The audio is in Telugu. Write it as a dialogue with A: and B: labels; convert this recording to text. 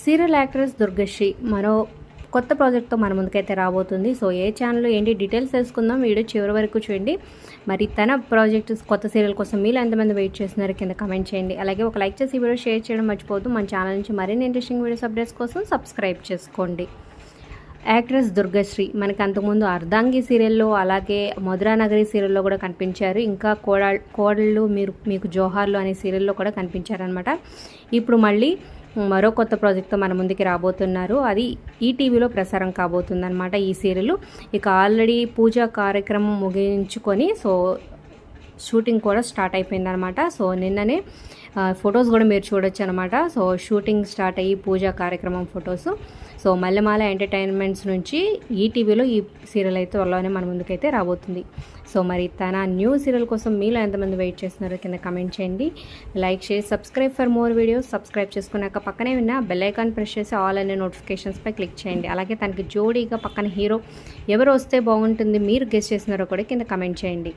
A: సీరియల్ యాక్ట్రెస్ దుర్గశ్రీ మరో కొత్త ప్రాజెక్ట్తో మన ముందుకైతే రాబోతుంది. సో ఏ ఛానల్ ఏంటి డీటెయిల్స్ తెలుసుకుందాం, వీడియో చివరి వరకు చూడండి. మరి తన ప్రాజెక్ట్ కొత్త సీరియల్ కోసం మీరు ఎంతమంది వెయిట్ చేస్తున్నారు కింద కమెంట్ చేయండి. అలాగే ఒక లైక్ చేసి ఈ వీడియో షేర్ చేయడం మర్చిపోవద్దు. మన ఛానల్ నుంచి మరిన్ని ఇంట్రెస్టింగ్ వీడియోస్ అప్డేట్స్ కోసం సబ్స్క్రైబ్ చేసుకోండి. యాక్ట్రెస్ దుర్గశ్రీ మనకి అంతకుముందు అర్ధాంగి సీరియల్లో, అలాగే మధురానగరి సీరియల్లో కూడా కనిపించారు. ఇంకా కోడళ్ళు మీకు జోహార్లు అనే సీరియల్లో కూడా కనిపించారనమాట. ఇప్పుడు మళ్ళీ మరో కొత్త ప్రాజెక్ట్తో మన ముందుకి రాబోతున్నారు. అది ఈటీవీలో ప్రసారం కాబోతుందన్నమాట ఈ సీరియల్. ఇక ఆల్రెడీ పూజా కార్యక్రమం ముగించుకొని షూటింగ్ కూడా స్టార్ట్ అయిపోయిందనమాట. సో నిన్ననే ఫొటోస్ కూడా మీరు చూడొచ్చు అనమాట. సో షూటింగ్ స్టార్ట్ అయ్యి పూజా కార్యక్రమం ఫొటోస్. సో మల్లెమాల ఎంటర్టైన్మెంట్స్ నుంచి ఈటీవీలో ఈ సీరియల్ అయితే త్వరలోనే మన ముందుకైతే రాబోతుంది. సో మరి తన న్యూ సీరియల్ కోసం మీలో ఎంతమంది వెయిట్ చేస్తున్నారో కింద కమెంట్ చేయండి. లైక్ చేసి subscribe for more videos. Subscribe చేసుకున్నాక పక్కనే ఉన్న బెల్ ఐకాన్ ప్రెస్ చేసి ఆల్ అనే నోటిఫికేషన్స్పై క్లిక్ చేయండి. అలాగే తనకి జోడీగా పక్కన హీరో ఎవరు వస్తే బాగుంటుంది మీరు గెస్ చేస్తున్నారో కూడా కింద కమెంట్ చేయండి.